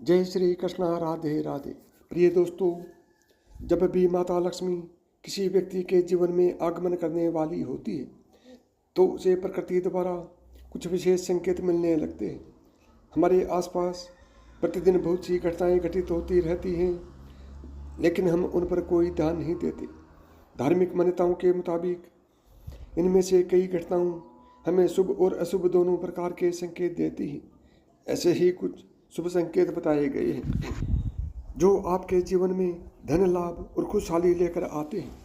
जय श्री कृष्णा, राधे राधे। प्रिय दोस्तों, जब भी माता लक्ष्मी किसी व्यक्ति के जीवन में आगमन करने वाली होती है तो उसे प्रकृति द्वारा कुछ विशेष संकेत मिलने लगते हैं। हमारे आसपास प्रतिदिन बहुत सी घटनाएं घटित होती रहती हैं, लेकिन हम उन पर कोई ध्यान नहीं देते। धार्मिक मान्यताओं के मुताबिक इनमें से कई घटनाओं हमें शुभ और अशुभ दोनों प्रकार के संकेत देती हैं। ऐसे ही कुछ शुभ संकेत बताए गए हैं जो आपके जीवन में धन लाभ और खुशहाली लेकर आते हैं।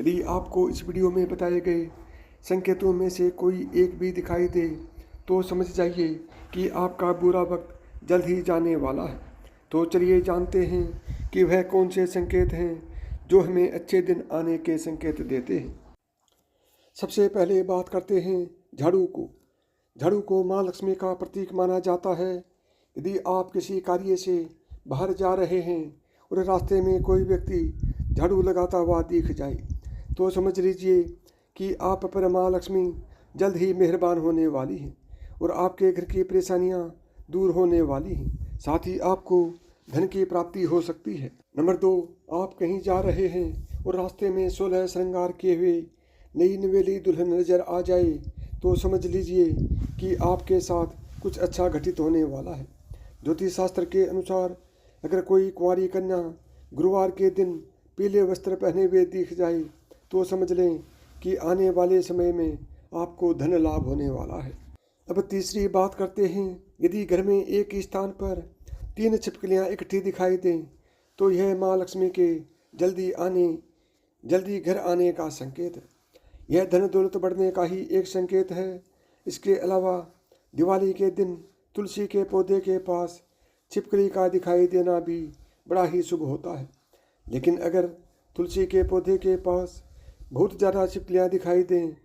यदि आपको इस वीडियो में बताए गए संकेतों में से कोई एक भी दिखाई दे तो समझ जाइए कि आपका बुरा वक्त जल्द ही जाने वाला है। तो चलिए जानते हैं कि वह कौन से संकेत हैं जो हमें अच्छे दिन आने के संकेत देते हैं। सबसे पहले बात करते हैं झाड़ू को। झाड़ू को माँ लक्ष्मी का प्रतीक माना जाता है। यदि आप किसी कार्य से बाहर जा रहे हैं और रास्ते में कोई व्यक्ति झाड़ू लगाता हुआ दिख जाए तो समझ लीजिए कि आप पर माँ लक्ष्मी जल्द ही मेहरबान होने वाली हैं और आपके घर की परेशानियाँ दूर होने वाली हैं। साथ ही आपको धन की प्राप्ति हो सकती है। नंबर 2, आप कहीं जा रहे हैं और रास्ते में 16 श्रृंगार किए हुए नई नवेली दुल्हन नजर आ जाए तो समझ लीजिए कि आपके साथ कुछ अच्छा घटित होने वाला है। ज्योतिष शास्त्र के अनुसार अगर कोई कुंवारी कन्या गुरुवार के दिन पीले वस्त्र पहने हुए दिख जाए तो समझ लें कि आने वाले समय में आपको धन लाभ होने वाला है। अब तीसरी बात करते हैं। यदि घर में एक ही स्थान पर 3 छिपकलियाँ इकट्ठी दिखाई दें तो यह माँ लक्ष्मी के जल्दी घर आने का संकेत है। यह धन दौलत बढ़ने का ही एक संकेत है। इसके अलावा दिवाली के दिन तुलसी के पौधे के पास छिपकली का दिखाई देना भी बड़ा ही शुभ होता है। लेकिन अगर तुलसी के पौधे के पास बहुत ज़्यादा छिपकलियाँ दिखाई दें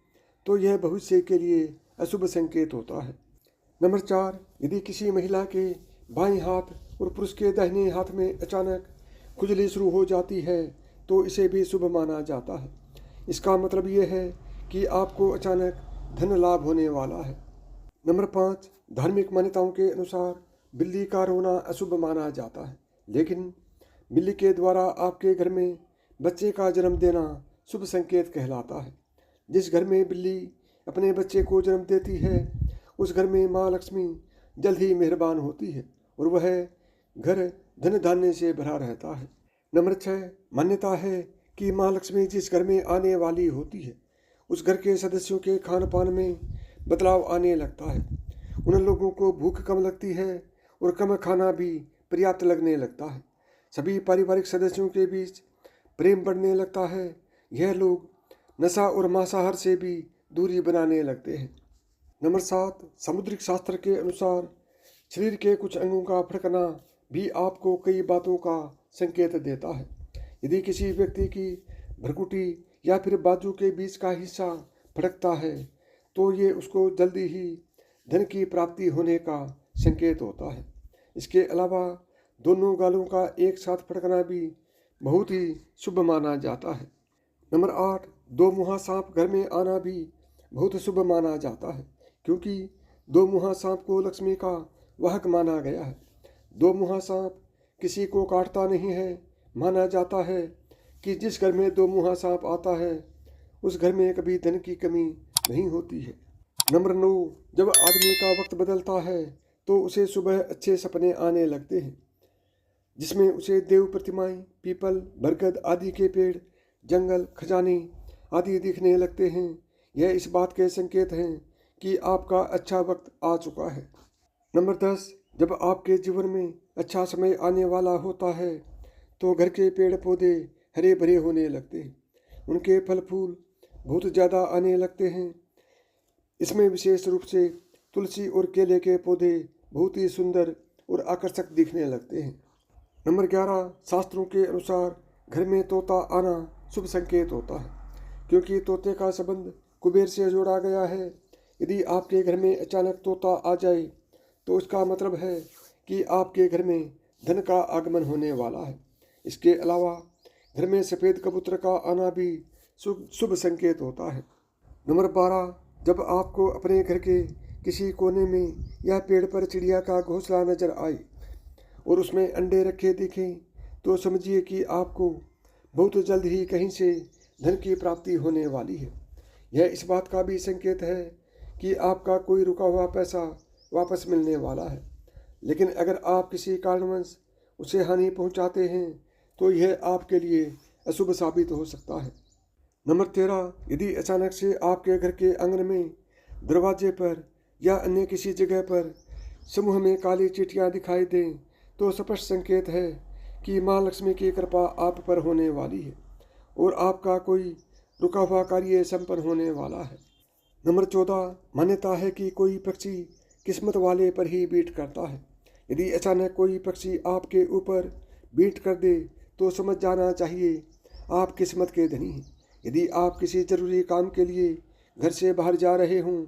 तो यह भविष्य के लिए अशुभ संकेत होता है। नंबर 4, यदि किसी महिला के बाएं हाथ और पुरुष के दाहिने हाथ में अचानक खुजली शुरू हो जाती है तो इसे भी शुभ माना जाता है। इसका मतलब यह है कि आपको अचानक धन लाभ होने वाला है। नंबर 5, धार्मिक मान्यताओं के अनुसार बिल्ली का रोना अशुभ माना जाता है, लेकिन बिल्ली के द्वारा आपके घर में बच्चे का जन्म देना शुभ संकेत कहलाता है। जिस घर में बिल्ली अपने बच्चे को जन्म देती है उस घर में माँ लक्ष्मी जल्द ही मेहरबान होती है और वह घर धन धान्य से भरा रहता है। नंबर 6, मान्यता है कि माँ लक्ष्मी जिस घर में आने वाली होती है उस घर के सदस्यों के खान पान में बदलाव आने लगता है। उन लोगों को भूख कम लगती है और कम खाना भी पर्याप्त लगने लगता है। सभी पारिवारिक सदस्यों के बीच प्रेम बढ़ने लगता है। यह लोग नशा और मांसाहार से भी दूरी बनाने लगते हैं। नंबर 7, सामुद्रिक शास्त्र के अनुसार शरीर के कुछ अंगों का फड़कना भी आपको कई बातों का संकेत देता है। यदि किसी व्यक्ति की भ्रुकुटी या फिर बाजू के बीच का हिस्सा फड़कता है तो ये उसको जल्दी ही धन की प्राप्ति होने का संकेत होता है। इसके अलावा दोनों गालों का एक साथ फड़कना भी बहुत ही शुभ माना जाता है। नंबर 8, 2 मुहा सांप घर में आना भी बहुत शुभ माना जाता है, क्योंकि 2 मुहा सांप को लक्ष्मी का वाहक माना गया है। 2 मुहा सांप किसी को काटता नहीं है। माना जाता है कि जिस घर में 2 मुहा सांप आता है उस घर में कभी धन की कमी नहीं होती है। नंबर 9, जब आदमी का वक्त बदलता है तो उसे सुबह अच्छे सपने आने लगते हैं, जिसमें उसे देव प्रतिमाएं, पीपल, बरगद आदि के पेड़, जंगल, खजाने आदि दिखने लगते हैं। यह इस बात के संकेत हैं कि आपका अच्छा वक्त आ चुका है। नंबर 10, जब आपके जीवन में अच्छा समय आने वाला होता है तो घर के पेड़ पौधे हरे भरे होने लगते हैं। उनके फल फूल बहुत ज़्यादा आने लगते हैं। इसमें विशेष रूप से तुलसी और केले के पौधे बहुत ही सुंदर और आकर्षक दिखने लगते हैं। नंबर 11, शास्त्रों के अनुसार घर में तोता आना शुभ संकेत होता है, क्योंकि तोते का संबंध कुबेर से जोड़ा गया है। यदि आपके घर में अचानक तोता आ जाए तो इसका मतलब है कि आपके घर में धन का आगमन होने वाला है। इसके अलावा घर में सफ़ेद कबूतर का आना भी शुभ संकेत होता है। नंबर 12, जब आपको अपने घर के किसी कोने में या पेड़ पर चिड़िया का घोंसला नजर आए और उसमें अंडे रखे दिखें तो समझिए कि आपको बहुत जल्द ही कहीं से धन की प्राप्ति होने वाली है। यह इस बात का भी संकेत है कि आपका कोई रुका हुआ पैसा वापस मिलने वाला है। लेकिन अगर आप किसी कारणवश उसे हानि पहुंचाते हैं तो यह आपके लिए अशुभ साबित हो सकता है। नंबर 13, यदि अचानक से आपके घर के आंगन में, दरवाजे पर या अन्य किसी जगह पर समूह में काली चींटियां दिखाई दें तो स्पष्ट संकेत है कि माँ लक्ष्मी की कृपा आप पर होने वाली है और आपका कोई रुका हुआ कार्य संपन्न होने वाला है। नंबर 14, मान्यता है कि कोई पक्षी किस्मत वाले पर ही बीट करता है। यदि अचानक कोई पक्षी आपके ऊपर बीट कर दे तो समझ जाना चाहिए आप किस्मत के धनी हैं। यदि आप किसी जरूरी काम के लिए घर से बाहर जा रहे हों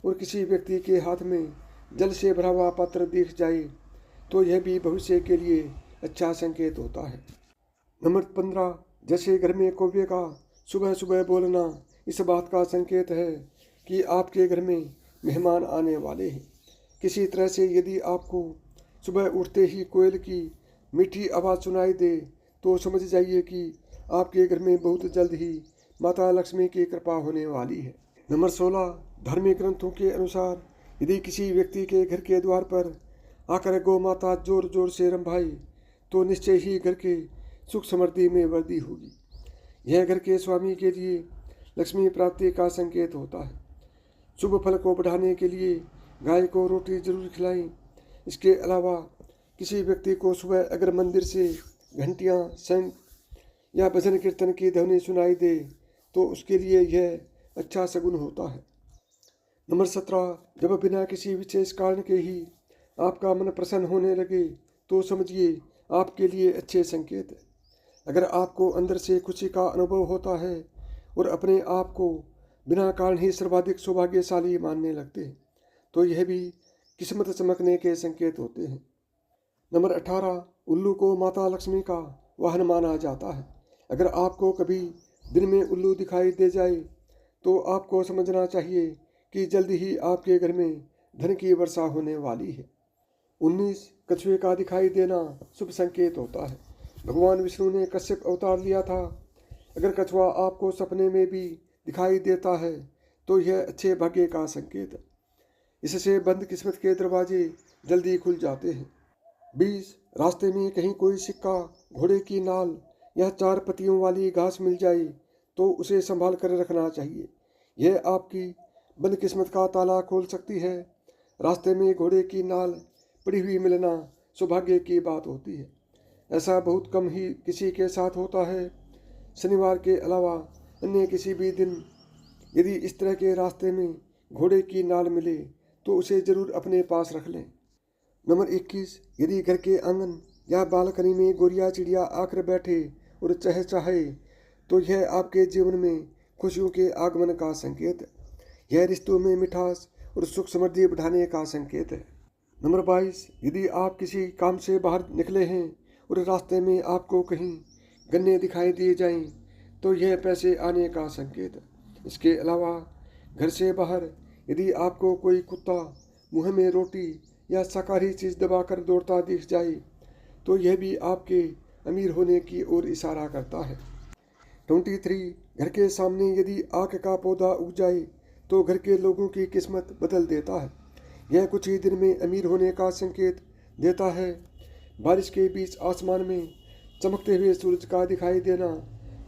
और किसी व्यक्ति के हाथ में जल से भरा हुआ पात्र दिख जाए तो यह भी भविष्य के लिए अच्छा संकेत होता है। नंबर 15, जैसे घर में कौवे का सुबह सुबह बोलना इस बात का संकेत है कि आपके घर में मेहमान आने वाले हैं। किसी तरह से यदि आपको सुबह उठते ही कोयल की मीठी आवाज़ सुनाई दे तो समझ जाइए कि आपके घर में बहुत जल्द ही माता लक्ष्मी की कृपा होने वाली है। नंबर 16, धार्मिक ग्रंथों के अनुसार यदि किसी व्यक्ति के घर के द्वार पर आकर गौ माता जोर जोर से रंभाई तो निश्चय ही घर के सुख समृद्धि में वृद्धि होगी। यह घर के स्वामी के लिए लक्ष्मी प्राप्ति का संकेत होता है। शुभ फल को बढ़ाने के लिए गाय को रोटी जरूर खिलाएं। इसके अलावा किसी व्यक्ति को सुबह अगर मंदिर से घंटियाँ, शंख या भजन कीर्तन की ध्वनि सुनाई दे तो उसके लिए यह अच्छा शगुन होता है। नंबर 17, जब बिना किसी विशेष कारण के ही आपका मन प्रसन्न होने लगे तो समझिए आपके लिए अच्छे संकेत है। अगर आपको अंदर से खुशी का अनुभव होता है और अपने आप को बिना कारण ही सर्वाधिक सौभाग्यशाली मानने लगते हैं तो यह भी किस्मत चमकने के संकेत होते हैं। नंबर 18, उल्लू को माता लक्ष्मी का वाहन माना जाता है। अगर आपको कभी दिन में उल्लू दिखाई दे जाए तो आपको समझना चाहिए कि जल्द ही आपके घर में धन की वर्षा होने वाली है। 19, कछुए का दिखाई देना शुभ संकेत होता है। भगवान विष्णु ने कश्यप अवतार लिया था। अगर कछुआ आपको सपने में भी दिखाई देता है तो यह अच्छे भाग्य का संकेत है। इससे बंद किस्मत के दरवाजे जल्दी खुल जाते हैं। 20, रास्ते में कहीं कोई सिक्का, घोड़े की नाल या 4 पत्तियों वाली घास मिल जाए तो उसे संभाल कर रखना चाहिए। यह आपकी बंद किस्मत का ताला खोल सकती है। रास्ते में घोड़े की नाल पड़ी हुई मिलना सौभाग्य की बात होती है। ऐसा बहुत कम ही किसी के साथ होता है। शनिवार के अलावा अन्य किसी भी दिन यदि इस तरह के रास्ते में घोड़े की नाल मिले तो उसे जरूर अपने पास रख लें। नंबर 21, यदि घर के आंगन या बालकनी में गोरिया चिड़िया आकर बैठे और चहचहाए तो यह आपके जीवन में खुशियों के आगमन का संकेत है। यह रिश्तों में मिठास और सुख समृद्धि बढ़ाने का संकेत है। नंबर 22, यदि आप किसी काम से बाहर निकले हैं और रास्ते में आपको कहीं गन्ने दिखाई दिए जाएं तो यह पैसे आने का संकेत है। इसके अलावा घर से बाहर यदि आपको कोई कुत्ता मुंह में रोटी या शाकाहारी चीज़ दबाकर दौड़ता दिख जाए तो यह भी आपके अमीर होने की ओर इशारा करता है। 23, घर के सामने यदि आक का पौधा उग जाए तो घर के लोगों की किस्मत बदल देता है। यह कुछ ही दिन में अमीर होने का संकेत देता है। बारिश के बीच आसमान में चमकते हुए सूरज का दिखाई देना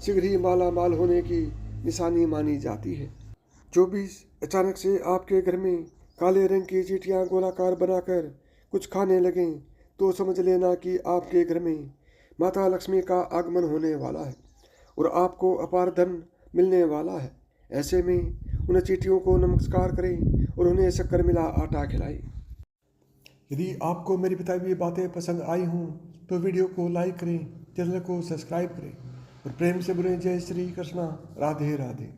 शीघ्र ही माला माल होने की निशानी मानी जाती है। 24, अचानक से आपके घर में काले रंग की चींटियां गोलाकार बनाकर कुछ खाने लगें तो समझ लेना कि आपके घर में माता लक्ष्मी का आगमन होने वाला है और आपको अपार धन मिलने वाला है। ऐसे में उन चींटियों को नमस्कार करें और उन्हें शक्कर मिला आटा खिलाएं। यदि आपको मेरी बताई हुई बातें पसंद आई हों तो वीडियो को लाइक करें, चैनल को सब्सक्राइब करें और प्रेम से बोलें जय श्री कृष्णा, राधे राधे।